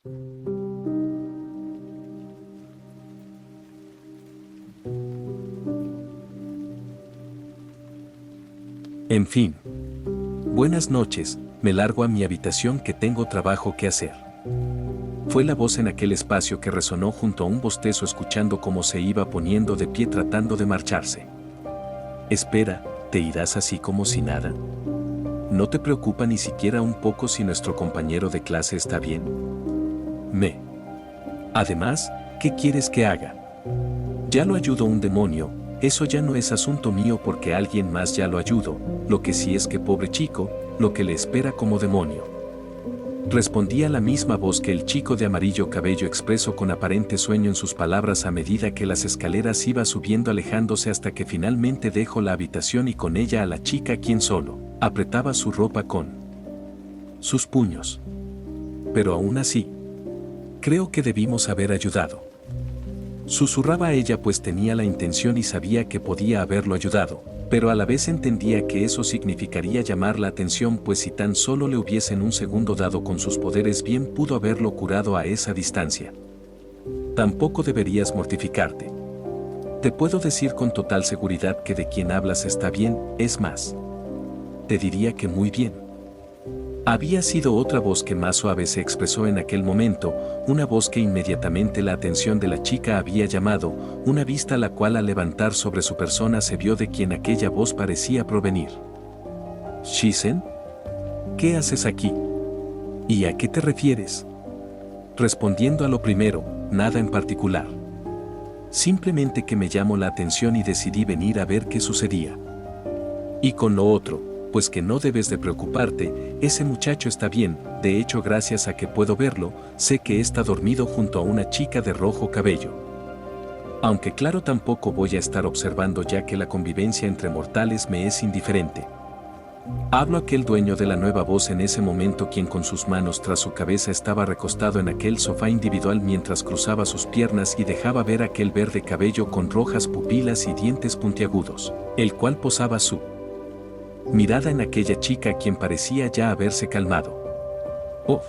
En fin. Buenas noches, me largo a mi habitación que tengo trabajo que hacer. Fue la voz en aquel espacio que resonó junto a un bostezo escuchando cómo se iba poniendo de pie tratando de marcharse. Espera, ¿te irás así como si nada? ¿No te preocupa ni siquiera un poco si nuestro compañero de clase está bien? Además, ¿qué quieres que haga? Ya lo ayudó un demonio, eso ya no es asunto mío porque alguien más ya lo ayudó, lo que sí es que pobre chico, lo que le espera como demonio. Respondía la misma voz que el chico de amarillo cabello expreso con aparente sueño en sus palabras a medida que las escaleras iba subiendo alejándose hasta que finalmente dejó la habitación y con ella a la chica quien solo apretaba su ropa con sus puños. Pero aún así, creo que debimos haber ayudado. Susurraba ella pues tenía la intención y sabía que podía haberlo ayudado, pero a la vez entendía que eso significaría llamar la atención pues si tan solo le hubiesen un segundo dado con sus poderes bien pudo haberlo curado a esa distancia. Tampoco deberías mortificarte. Te puedo decir con total seguridad que de quien hablas está bien, es más. Te diría que muy bien. Había sido otra voz que más suave se expresó en aquel momento, una voz que inmediatamente la atención de la chica había llamado, una vista la cual al levantar sobre su persona se vio de quien aquella voz parecía provenir. «Shisen, ¿qué haces aquí? ¿Y a qué te refieres?» Respondiendo a lo primero, nada en particular. Simplemente que me llamó la atención y decidí venir a ver qué sucedía. Y con lo otro, pues que no debes de preocuparte, ese muchacho está bien, de hecho gracias a que puedo verlo, sé que está dormido junto a una chica de rojo cabello. Aunque claro tampoco voy a estar observando ya que la convivencia entre mortales me es indiferente. Hablo aquel dueño de la nueva voz en ese momento quien con sus manos tras su cabeza estaba recostado en aquel sofá individual mientras cruzaba sus piernas y dejaba ver aquel verde cabello con rojas pupilas y dientes puntiagudos, el cual posaba su mirada en aquella chica quien parecía ya haberse calmado. Oh,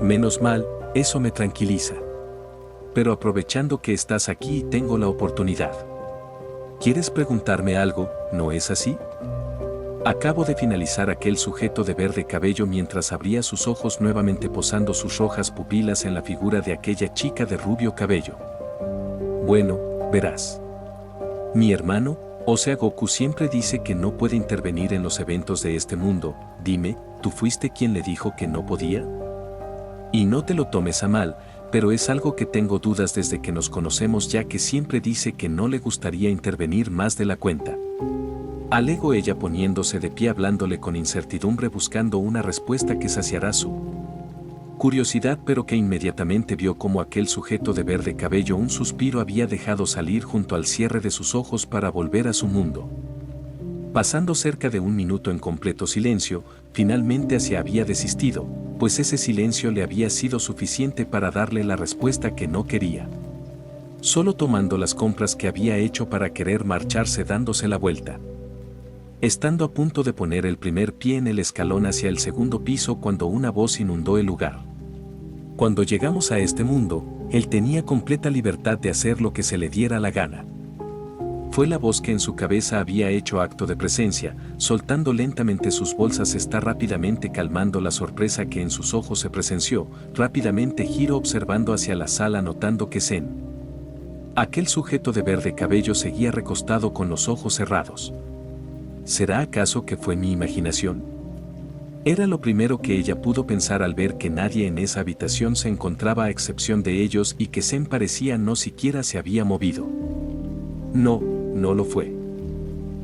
menos mal, eso me tranquiliza. Pero aprovechando que estás aquí tengo la oportunidad. ¿Quieres preguntarme algo, no es así? Acabo de finalizar aquel sujeto de verde cabello mientras abría sus ojos nuevamente posando sus rojas pupilas en la figura de aquella chica de rubio cabello. Bueno, verás. Mi hermano, o sea Goku siempre dice que no puede intervenir en los eventos de este mundo, dime, ¿tú fuiste quien le dijo que no podía? Y no te lo tomes a mal, pero es algo que tengo dudas desde que nos conocemos ya que siempre dice que no le gustaría intervenir más de la cuenta. Alegó ella poniéndose de pie hablándole con incertidumbre buscando una respuesta que saciara su curiosidad pero que inmediatamente vio como aquel sujeto de verde cabello un suspiro había dejado salir junto al cierre de sus ojos para volver a su mundo. Pasando cerca de un minuto en completo silencio, finalmente se había desistido, pues ese silencio le había sido suficiente para darle la respuesta que no quería. Solo tomando las compras que había hecho para querer marcharse dándose la vuelta. Estando a punto de poner el primer pie en el escalón hacia el segundo piso cuando una voz inundó el lugar. Cuando llegamos a este mundo, él tenía completa libertad de hacer lo que se le diera la gana. Fue la voz que en su cabeza había hecho acto de presencia, soltando lentamente sus bolsas está rápidamente calmando la sorpresa que en sus ojos se presenció, rápidamente giró observando hacia la sala notando que Zen. Aquel sujeto de verde cabello seguía recostado con los ojos cerrados. ¿Será acaso que fue mi imaginación? Era lo primero que ella pudo pensar al ver que nadie en esa habitación se encontraba a excepción de ellos y que Zen parecía no siquiera se había movido. No, no lo fue.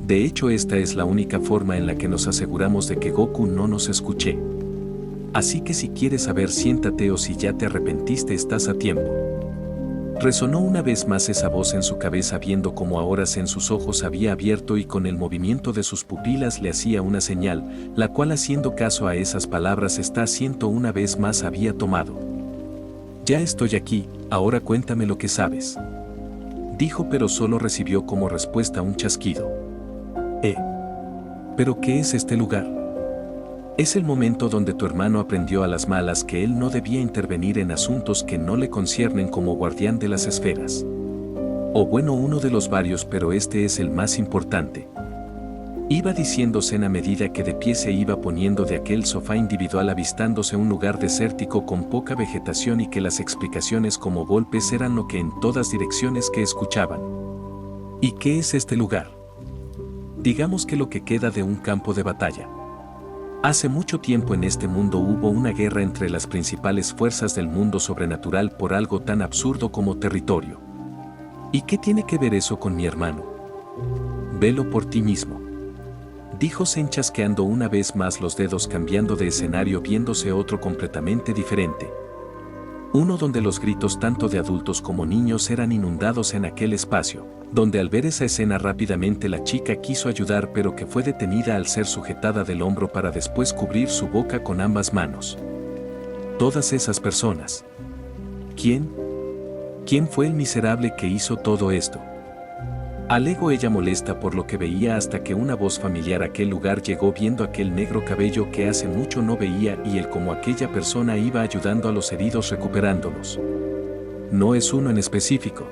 De hecho esta es la única forma en la que nos aseguramos de que Goku no nos escuche. Así que si quieres saber siéntate o si ya te arrepentiste estás a tiempo. Resonó una vez más esa voz en su cabeza viendo cómo ahora en sus ojos había abierto y con el movimiento de sus pupilas le hacía una señal, la cual haciendo caso a esas palabras está haciendo una vez más había tomado. Ya estoy aquí, ahora cuéntame lo que sabes. Dijo pero solo recibió como respuesta un chasquido. ¿Pero qué es este lugar? Es el momento donde tu hermano aprendió a las malas que él no debía intervenir en asuntos que no le conciernen como guardián de las esferas. O bueno, uno de los varios, pero este es el más importante. Iba diciéndose a medida que de pie se iba poniendo de aquel sofá individual avistándose un lugar desértico con poca vegetación y que las explicaciones como golpes eran lo que en todas direcciones que escuchaban. ¿Y qué es este lugar? Digamos que lo que queda de un campo de batalla. Hace mucho tiempo en este mundo hubo una guerra entre las principales fuerzas del mundo sobrenatural por algo tan absurdo como territorio. ¿Y qué tiene que ver eso con mi hermano? Velo por ti mismo, dijo Zen chasqueando una vez más los dedos, cambiando de escenario, viéndose otro completamente diferente. Uno donde los gritos tanto de adultos como niños eran inundados en aquel espacio, donde al ver esa escena rápidamente la chica quiso ayudar, pero que fue detenida al ser sujetada del hombro para después cubrir su boca con ambas manos. Todas esas personas. ¿Quién? ¿Quién fue el miserable que hizo todo esto? Alegó ella molesta por lo que veía, hasta que una voz familiar a aquel lugar llegó, viendo aquel negro cabello que hace mucho no veía y él como aquella persona iba ayudando a los heridos recuperándolos. No es uno en específico.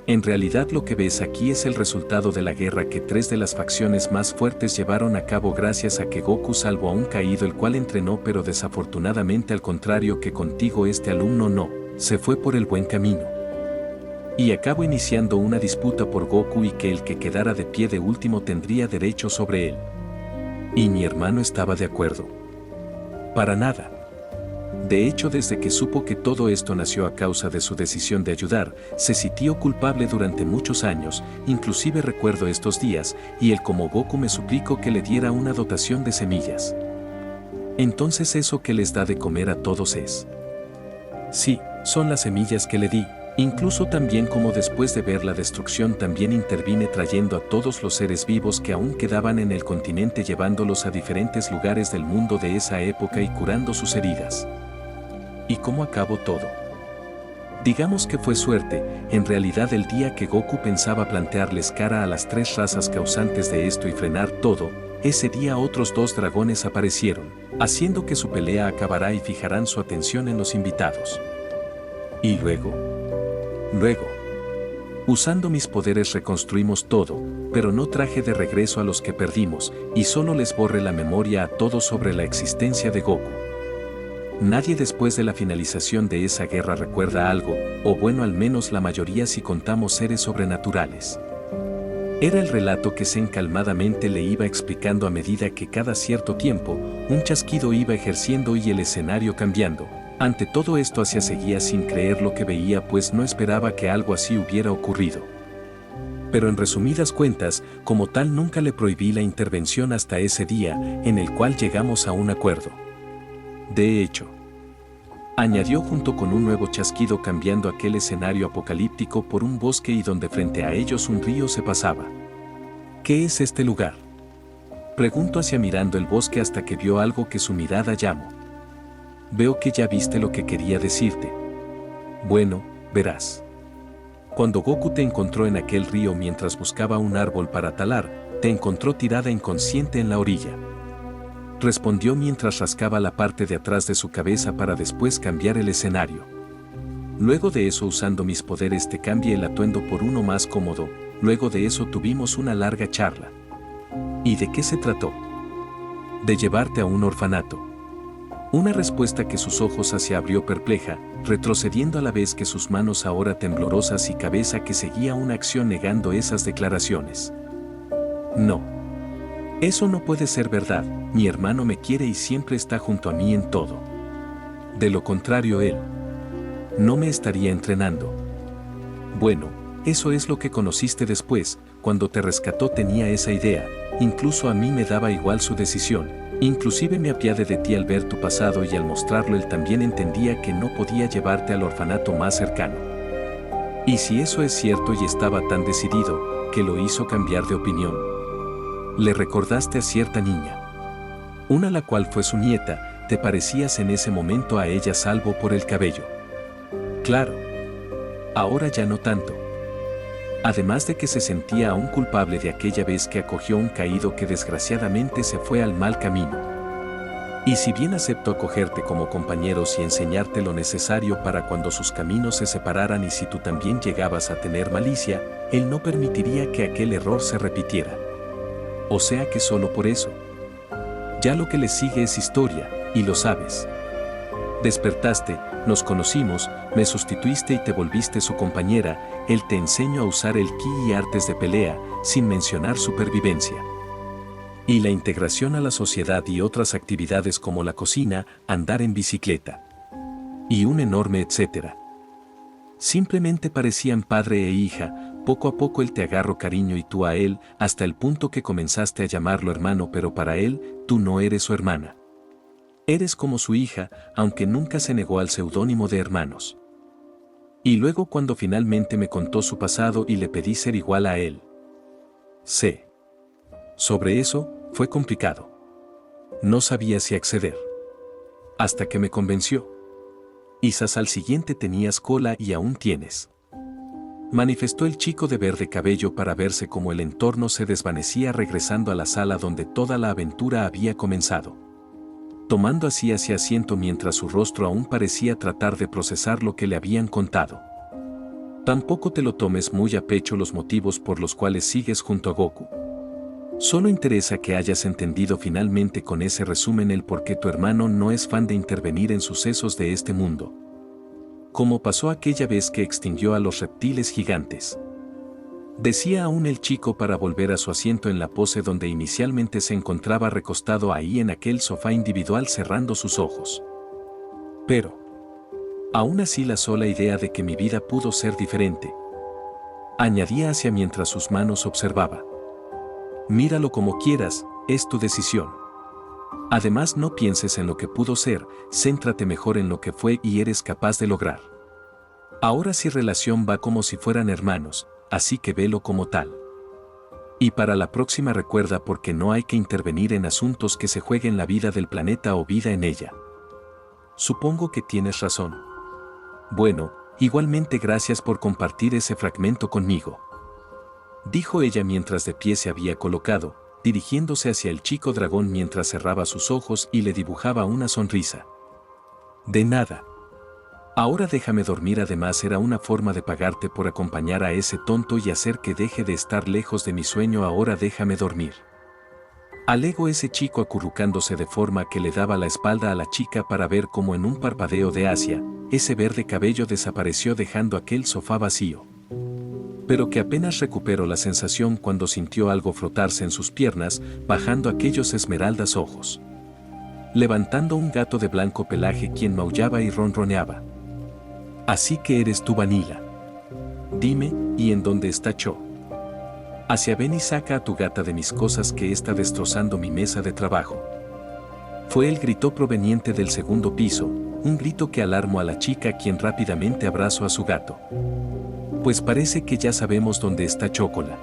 En realidad lo que ves aquí es el resultado de la guerra que 3 de las facciones más fuertes llevaron a cabo gracias a que Goku salvó a un caído el cual entrenó, pero desafortunadamente al contrario que contigo este alumno no, se fue por el buen camino. Y acabó iniciando una disputa por Goku y que el que quedara de pie de último tendría derecho sobre él. Y mi hermano estaba de acuerdo. Para nada. De hecho, desde que supo que todo esto nació a causa de su decisión de ayudar, se sintió culpable durante muchos años, inclusive recuerdo estos días, y él como Goku me suplicó que le diera una dotación de semillas. Entonces eso que les da de comer a todos es. Sí, son las semillas que le di. Incluso también como después de ver la destrucción también intervine trayendo a todos los seres vivos que aún quedaban en el continente, llevándolos a diferentes lugares del mundo de esa época y curando sus heridas. ¿Y cómo acabó todo? Digamos que fue suerte. En realidad el día que Goku pensaba plantearles cara a las 3 razas causantes de esto y frenar todo, ese día otros 2 dragones aparecieron, haciendo que su pelea acabará y fijarán su atención en los invitados. Y luego, usando mis poderes reconstruimos todo, pero no traje de regreso a los que perdimos, y solo les borré la memoria a todos sobre la existencia de Goku. Nadie después de la finalización de esa guerra recuerda algo, o bueno, al menos la mayoría si contamos seres sobrenaturales. Era el relato que Zen calmadamente le iba explicando a medida que cada cierto tiempo, un chasquido iba ejerciendo y el escenario cambiando. Ante todo esto Asia seguía sin creer lo que veía, pues no esperaba que algo así hubiera ocurrido. Pero en resumidas cuentas, como tal nunca le prohibí la intervención hasta ese día, en el cual llegamos a un acuerdo. De hecho, añadió junto con un nuevo chasquido, cambiando aquel escenario apocalíptico por un bosque y donde frente a ellos un río se pasaba. ¿Qué es este lugar? Preguntó hacia mirando el bosque hasta que vio algo que su mirada llamó. Veo que ya viste lo que quería decirte. Bueno, verás. Cuando Goku te encontró en aquel río mientras buscaba un árbol para talar, te encontró tirada inconsciente en la orilla. Respondió mientras rascaba la parte de atrás de su cabeza para después cambiar el escenario. Luego de eso, usando mis poderes, te cambié el atuendo por uno más cómodo. Luego de eso tuvimos una larga charla. ¿Y de qué se trató? De llevarte a un orfanato. Una respuesta que sus ojos se abrió perpleja, retrocediendo a la vez que sus manos ahora temblorosas y cabeza que seguía una acción negando esas declaraciones. No. Eso no puede ser verdad. Mi hermano me quiere y siempre está junto a mí en todo. De lo contrario, él no me estaría entrenando. Bueno, eso es lo que conociste después. Cuando te rescató tenía esa idea. Incluso a mí me daba igual su decisión. Inclusive me apiadé de ti al ver tu pasado y al mostrarlo él también entendía que no podía llevarte al orfanato más cercano. Y si eso es cierto y estaba tan decidido, que lo hizo cambiar de opinión. Le recordaste a cierta niña. Una la cual fue su nieta, te parecías en ese momento a ella salvo por el cabello. Claro. Ahora ya no tanto. Además de que se sentía aún culpable de aquella vez que acogió un caído que desgraciadamente se fue al mal camino. Y si bien acepto acogerte como compañeros y enseñarte lo necesario para cuando sus caminos se separaran y si tú también llegabas a tener malicia, él no permitiría que aquel error se repitiera. O sea que solo por eso. Ya lo que le sigue es historia, y lo sabes. Despertaste, nos conocimos, me sustituiste y te volviste su compañera, él te enseñó a usar el ki y artes de pelea, sin mencionar supervivencia. Y la integración a la sociedad y otras actividades como la cocina, andar en bicicleta. Y un enorme etcétera. Simplemente parecían padre e hija, poco a poco él te agarró cariño y tú a él, hasta el punto que comenzaste a llamarlo hermano, pero para él, tú no eres su hermana. Eres como su hija, aunque nunca se negó al seudónimo de hermanos. Y luego cuando finalmente me contó su pasado y le pedí ser igual a él. Sé. Sobre eso, fue complicado. No sabía si acceder. Hasta que me convenció. Quizás al siguiente tenías cola y aún tienes. Manifestó el chico de verde cabello para verse como el entorno se desvanecía regresando a la sala donde toda la aventura había comenzado. Tomando así hacia asiento mientras su rostro aún parecía tratar de procesar lo que le habían contado. Tampoco te lo tomes muy a pecho los motivos por los cuales sigues junto a Goku. Solo interesa que hayas entendido finalmente con ese resumen el por qué tu hermano no es fan de intervenir en sucesos de este mundo. Como pasó aquella vez que extinguió a los reptiles gigantes. Decía aún el chico para volver a su asiento en la pose donde inicialmente se encontraba recostado ahí en aquel sofá individual cerrando sus ojos. Pero, aún así la sola idea de que mi vida pudo ser diferente. Añadía hacia mientras sus manos observaba. Míralo como quieras, es tu decisión. Además no pienses en lo que pudo ser, céntrate mejor en lo que fue y eres capaz de lograr. Ahora sí relación va como si fueran hermanos, así que velo como tal. Y para la próxima recuerda porque no hay que intervenir en asuntos que se jueguen la vida del planeta o vida en ella. Supongo que tienes razón. Bueno, igualmente gracias por compartir ese fragmento conmigo. Dijo ella mientras de pie se había colocado, dirigiéndose hacia el chico dragón mientras cerraba sus ojos y le dibujaba una sonrisa. De nada. Ahora déjame dormir. Además era una forma de pagarte por acompañar a ese tonto y hacer que deje de estar lejos de mi sueño. Ahora déjame dormir. Alegó ese chico acurrucándose de forma que le daba la espalda a la chica para ver cómo en un parpadeo de Asia, ese verde cabello desapareció dejando aquel sofá vacío. Pero que apenas recuperó la sensación cuando sintió algo frotarse en sus piernas, bajando aquellos esmeraldas ojos. Levantando un gato de blanco pelaje quien maullaba y ronroneaba. Así que eres tú, Vanilla. Dime, ¿y en dónde está Cho? Hacia ven y saca a tu gata de mis cosas que está destrozando mi mesa de trabajo. Fue el grito proveniente del segundo piso, un grito que alarmó a la chica quien rápidamente abrazó a su gato. Pues parece que ya sabemos dónde está Chocola.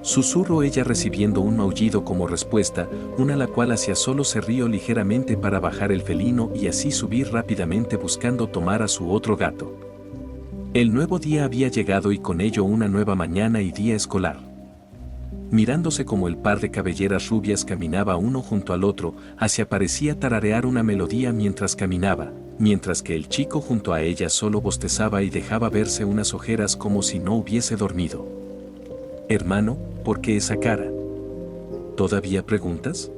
Susurró ella recibiendo un maullido como respuesta, una la cual hacía solo se rió ligeramente para bajar el felino y así subir rápidamente buscando tomar a su otro gato. El nuevo día había llegado y con ello una nueva mañana y día escolar. Mirándose como el par de cabelleras rubias caminaba uno junto al otro, hacia parecía tararear una melodía mientras caminaba, mientras que el chico junto a ella solo bostezaba y dejaba verse unas ojeras como si no hubiese dormido. Hermano, ¿por qué esa cara? ¿Todavía preguntas?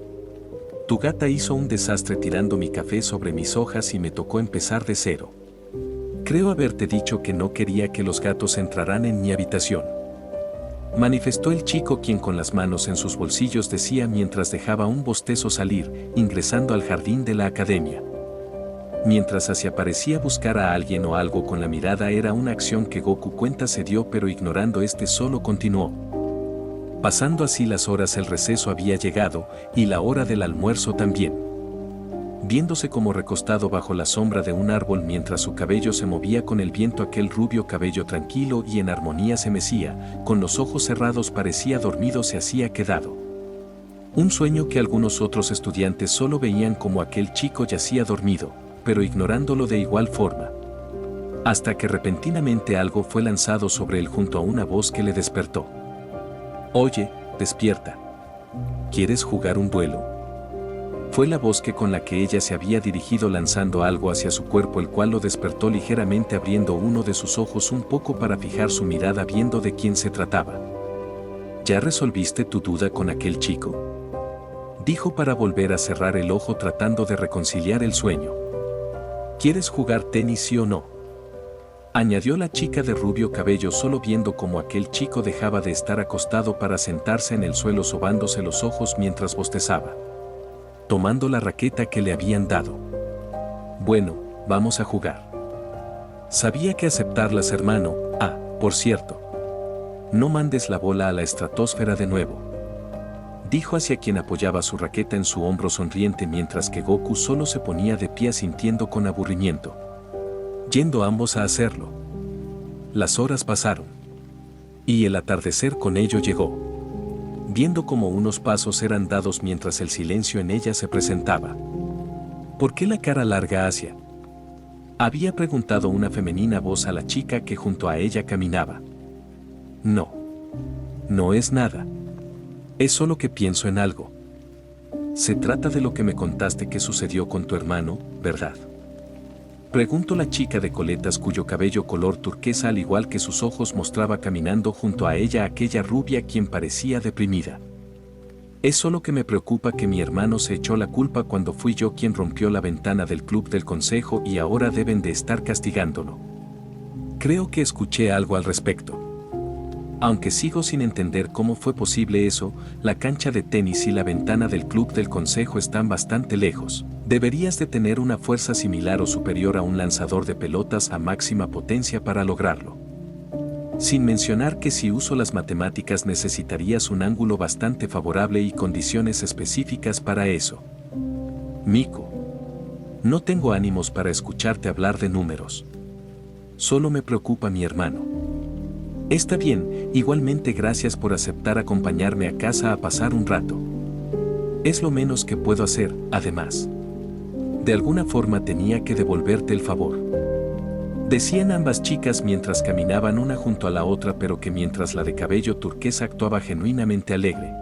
Tu gata hizo un desastre tirando mi café sobre mis hojas y me tocó empezar de cero. Creo haberte dicho que no quería que los gatos entraran en mi habitación. Manifestó el chico quien con las manos en sus bolsillos decía mientras dejaba un bostezo salir, ingresando al jardín de la academia. Mientras hacia parecía buscar a alguien o algo con la mirada era una acción que Goku cuenta se dio pero ignorando este solo continuó. Pasando así las horas el receso había llegado y la hora del almuerzo también. Viéndose como recostado bajo la sombra de un árbol mientras su cabello se movía con el viento aquel rubio cabello tranquilo y en armonía se mecía, con los ojos cerrados parecía dormido se hacía quedado. Un sueño que algunos otros estudiantes solo veían como aquel chico yacía dormido, pero ignorándolo de igual forma. Hasta que repentinamente algo fue lanzado sobre él junto a una voz que le despertó. Oye, despierta. ¿Quieres jugar un duelo? Fue la voz con la que ella se había dirigido lanzando algo hacia su cuerpo, el cual lo despertó ligeramente, abriendo uno de sus ojos un poco para fijar su mirada viendo de quién se trataba. ¿Ya resolviste tu duda con aquel chico?, dijo para volver a cerrar el ojo tratando de reconciliar el sueño. ¿Quieres jugar tenis, sí o no?, añadió la chica de rubio cabello, solo viendo cómo aquel chico dejaba de estar acostado para sentarse en el suelo sobándose los ojos mientras bostezaba, tomando la raqueta que le habían dado. Bueno, vamos a jugar. Sabía que aceptarlas, hermano. Ah, por cierto, no mandes la bola a la estratosfera de nuevo, dijo hacia quien apoyaba su raqueta en su hombro sonriente, mientras que Goku solo se ponía de pie sintiendo con aburrimiento, yendo ambos a hacerlo. Las horas pasaron, y el atardecer con ello llegó, viendo cómo unos pasos eran dados mientras el silencio en ella se presentaba. ¿Por qué la cara larga, Asia?, había preguntado una femenina voz a la chica que junto a ella caminaba. No. No es nada. Es solo que pienso en algo. Se trata de lo que me contaste que sucedió con tu hermano, ¿verdad?, preguntó la chica de coletas cuyo cabello color turquesa al igual que sus ojos mostraba caminando junto a ella aquella rubia quien parecía deprimida. Es solo que me preocupa que mi hermano se echó la culpa cuando fui yo quien rompió la ventana del club del consejo y ahora deben de estar castigándolo. Creo que escuché algo al respecto. Aunque sigo sin entender cómo fue posible eso, la cancha de tenis y la ventana del club del consejo están bastante lejos. Deberías de tener una fuerza similar o superior a un lanzador de pelotas a máxima potencia para lograrlo. Sin mencionar que si uso las matemáticas necesitarías un ángulo bastante favorable y condiciones específicas para eso. Miku, no tengo ánimos para escucharte hablar de números. Solo me preocupa mi hermano. Está bien, igualmente gracias por aceptar acompañarme a casa a pasar un rato. Es lo menos que puedo hacer, además. De alguna forma tenía que devolverte el favor, decían ambas chicas mientras caminaban una junto a la otra, pero que mientras la de cabello turquesa actuaba genuinamente alegre,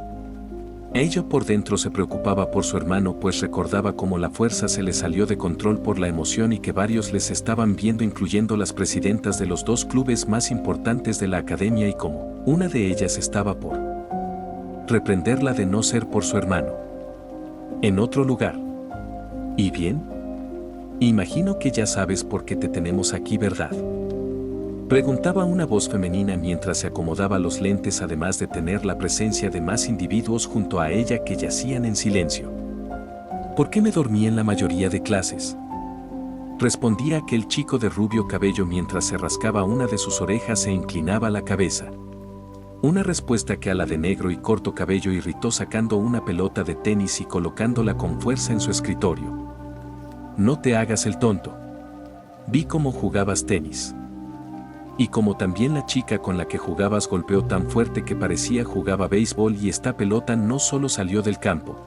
ella por dentro se preocupaba por su hermano, pues recordaba cómo la fuerza se le salió de control por la emoción y que varios les estaban viendo, incluyendo las presidentas de los dos clubes más importantes de la academia, y cómo una de ellas estaba por reprenderla de no ser por su hermano. En otro lugar. ¿Y bien? Imagino que ya sabes por qué te tenemos aquí, ¿verdad?, preguntaba una voz femenina mientras se acomodaba los lentes, además de tener la presencia de más individuos junto a ella que yacían en silencio. ¿Por qué me dormí en la mayoría de clases?, respondía aquel chico de rubio cabello mientras se rascaba una de sus orejas e inclinaba la cabeza. Una respuesta que a la de negro y corto cabello irritó, sacando una pelota de tenis y colocándola con fuerza en su escritorio. No te hagas el tonto. Vi cómo jugabas tenis. Y como también la chica con la que jugabas golpeó tan fuerte que parecía jugaba béisbol, y esta pelota no solo salió del campo.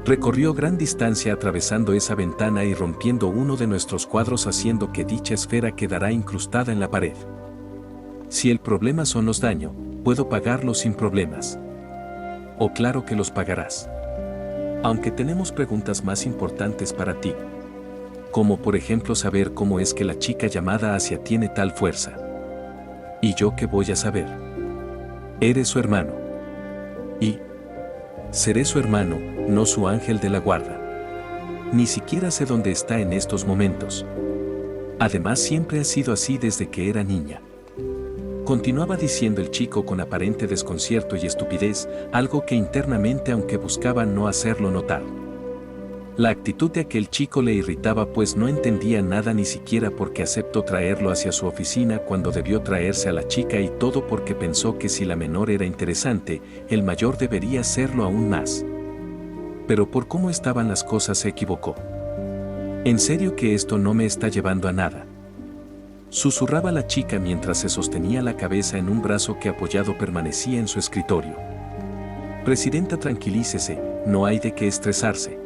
Recorrió gran distancia atravesando esa ventana y rompiendo uno de nuestros cuadros, haciendo que dicha esfera quedara incrustada en la pared. Si el problema son los daños, puedo pagarlos sin problemas. Oh, claro que los pagarás. Aunque tenemos preguntas más importantes para ti. Como por ejemplo saber cómo es que la chica llamada Asia tiene tal fuerza. ¿Y yo qué voy a saber? Eres su hermano. Y seré su hermano, no su ángel de la guarda. Ni siquiera sé dónde está en estos momentos. Además, siempre ha sido así desde que era niña. Continuaba diciendo el chico con aparente desconcierto y estupidez, algo que internamente, aunque buscaba no hacerlo notar. La actitud de aquel chico le irritaba, pues no entendía nada, ni siquiera por qué aceptó traerlo hacia su oficina cuando debió traerse a la chica, y todo porque pensó que si la menor era interesante, el mayor debería serlo aún más. Pero por cómo estaban las cosas se equivocó. En serio que esto no me está llevando a nada. Susurraba la chica mientras se sostenía la cabeza en un brazo que apoyado permanecía en su escritorio. Presidenta, tranquilícese, no hay de qué estresarse.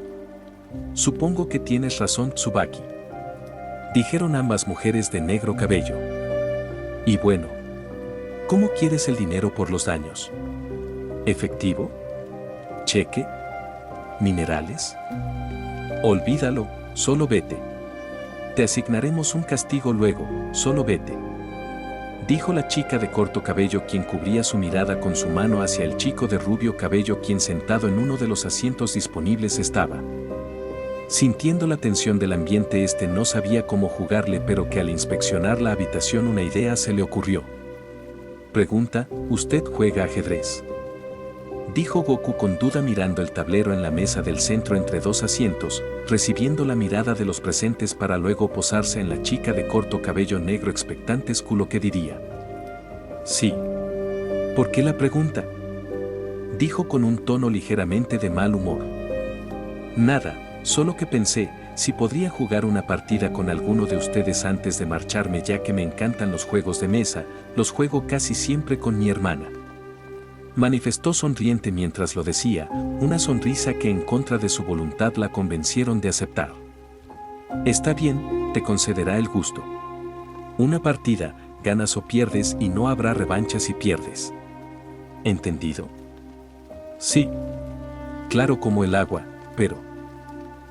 Supongo que tienes razón, Tsubaki, dijeron ambas mujeres de negro cabello. Y bueno, ¿cómo quieres el dinero por los daños? ¿Efectivo? ¿Cheque? ¿Minerales? Olvídalo, solo vete. Te asignaremos un castigo luego, solo vete. Dijo la chica de corto cabello quien cubría su mirada con su mano hacia el chico de rubio cabello quien sentado en uno de los asientos disponibles estaba. Sintiendo la tensión del ambiente no sabía cómo jugarle pero que al inspeccionar la habitación una idea se le ocurrió. Pregunta, ¿usted juega ajedrez? Dijo Goku con duda mirando el tablero en la mesa del centro entre dos asientos, recibiendo la mirada de los presentes para luego posarse en la chica de corto cabello negro expectante lo que diría. Sí. ¿Por qué la pregunta? Dijo con un tono ligeramente de mal humor. Nada, solo que pensé, si podría jugar una partida con alguno de ustedes antes de marcharme ya que me encantan los juegos de mesa, los juego casi siempre con mi hermana. Manifestó sonriente mientras lo decía, una sonrisa que en contra de su voluntad la convencieron de aceptar. Está bien, te concederá el gusto. Una partida, ganas o pierdes y no habrá revancha si pierdes. ¿Entendido? Sí. Claro como el agua, pero...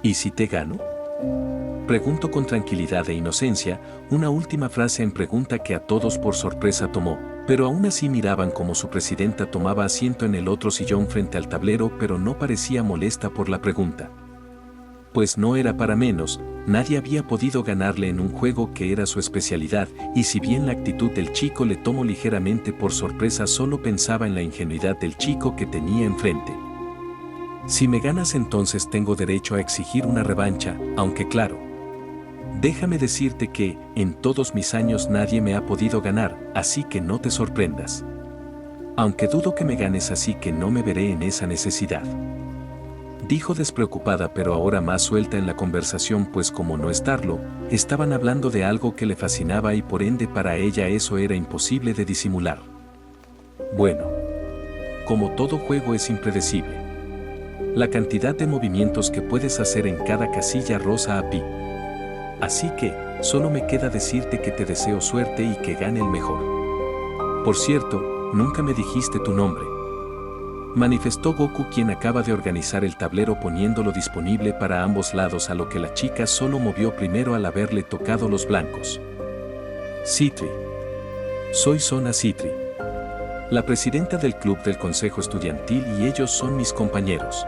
¿y si te gano? Preguntó con tranquilidad e inocencia, una última frase en pregunta que a todos por sorpresa tomó, pero aún así miraban como su presidenta tomaba asiento en el otro sillón frente al tablero pero no parecía molesta por la pregunta. Pues no era para menos, nadie había podido ganarle en un juego que era su especialidad, y si bien la actitud del chico le tomó ligeramente por sorpresa solo pensaba en la ingenuidad del chico que tenía enfrente. Si me ganas entonces tengo derecho a exigir una revancha, aunque claro. Déjame decirte que, en todos mis años nadie me ha podido ganar, así que no te sorprendas. Aunque dudo que me ganes así que no me veré en esa necesidad. Dijo despreocupada pero ahora más suelta en la conversación pues como no estarlo, estaban hablando de algo que le fascinaba y por ende para ella eso era imposible de disimular. Bueno. Como todo juego es impredecible. La cantidad de movimientos que puedes hacer en cada casilla rosa a pi. Así que, solo me queda decirte que te deseo suerte y que gane el mejor. Por cierto, nunca me dijiste tu nombre. Manifestó Goku quien acaba de organizar el tablero poniéndolo disponible para ambos lados a lo que la chica solo movió primero al haberle tocado los blancos. Citri. Soy Sona Citri. La presidenta del club del consejo estudiantil y ellos son mis compañeros.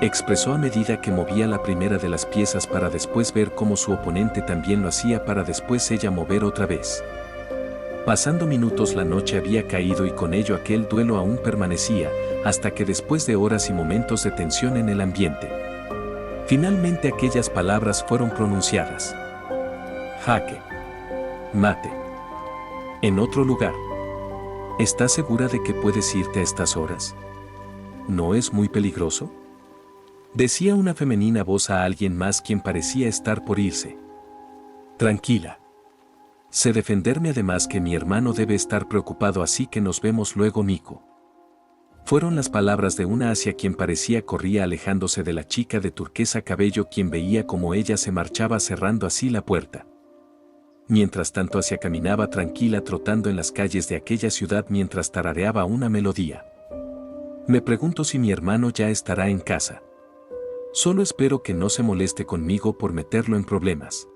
Expresó a medida que movía la primera de las piezas para después ver cómo su oponente también lo hacía para después ella mover otra vez. Pasando minutos la noche había caído y con ello aquel duelo aún permanecía, hasta que después de horas y momentos de tensión en el ambiente, finalmente aquellas palabras fueron pronunciadas. Jaque. Mate. En otro lugar. ¿Estás segura de que puedes irte a estas horas? ¿No es muy peligroso? Decía una femenina voz a alguien más quien parecía estar por irse. Tranquila. Sé defenderme además que mi hermano debe estar preocupado así que nos vemos luego Nico. Fueron las palabras de una hacia quien parecía corría alejándose de la chica de turquesa cabello quien veía como ella se marchaba cerrando así la puerta. Mientras tanto hacia caminaba tranquila trotando en las calles de aquella ciudad mientras tarareaba una melodía. Me pregunto si mi hermano ya estará en casa. Solo espero que no se moleste conmigo por meterlo en problemas.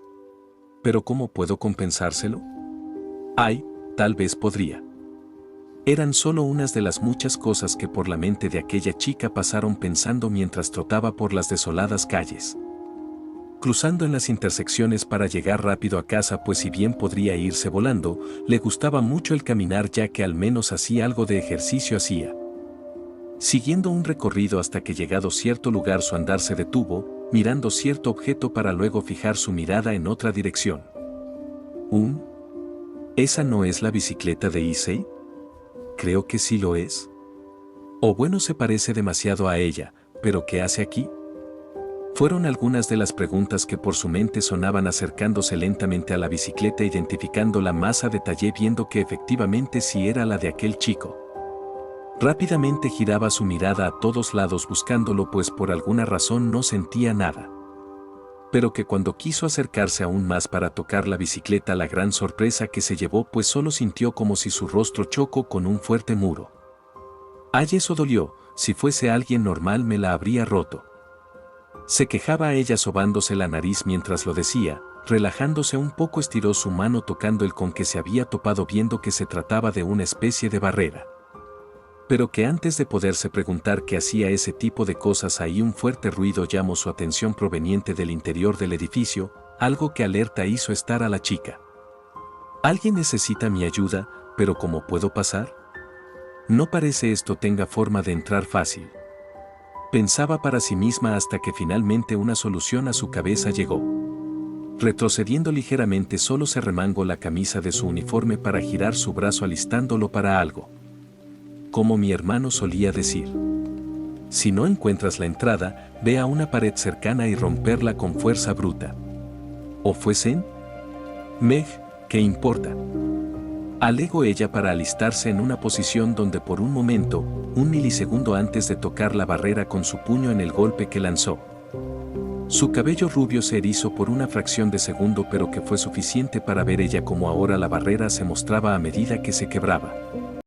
¿Pero cómo puedo compensárselo? Ay, tal vez podría. Eran solo unas de las muchas cosas que por la mente de aquella chica pasaron pensando mientras trotaba por las desoladas calles. Cruzando en las intersecciones para llegar rápido a casa pues si bien podría irse volando, le gustaba mucho el caminar ya que al menos hacía algo de ejercicio hacía. Siguiendo un recorrido hasta que llegado cierto lugar su andar se detuvo, mirando cierto objeto para luego fijar su mirada en otra dirección. ¿Esa no es la bicicleta de Issei? Creo que sí lo es. O bueno se parece demasiado a ella, pero ¿qué hace aquí? Fueron algunas de las preguntas que por su mente sonaban acercándose lentamente a la bicicleta identificándola más a detalle viendo que efectivamente sí era la de aquel chico. Rápidamente giraba su mirada a todos lados buscándolo pues por alguna razón no sentía nada. Pero que cuando quiso acercarse aún más para tocar la bicicleta la gran sorpresa que se llevó pues solo sintió como si su rostro chocó con un fuerte muro. Ay, eso dolió, si fuese alguien normal me la habría roto. Se quejaba ella sobándose la nariz mientras lo decía, relajándose un poco estiró su mano tocando el con que se había topado viendo que se trataba de una especie de barrera. Pero que antes de poderse preguntar qué hacía ese tipo de cosas ahí un fuerte ruido llamó su atención proveniente del interior del edificio, algo que alerta hizo estar a la chica. Alguien necesita mi ayuda, pero ¿cómo puedo pasar? No parece esto tenga forma de entrar fácil. Pensaba para sí misma hasta que finalmente una solución a su cabeza llegó. Retrocediendo ligeramente solo se remangó la camisa de su uniforme para girar su brazo alistándolo para algo. Como mi hermano solía decir. Si no encuentras la entrada, ve a una pared cercana y romperla con fuerza bruta. ¿O fue Zen? Meg, ¿qué importa? Alegó ella para alistarse en una posición donde por un momento, un milisegundo antes de tocar la barrera con su puño en el golpe que lanzó. Su cabello rubio se erizó por una fracción de segundo pero que fue suficiente para ver ella como ahora la barrera se mostraba a medida que se quebraba.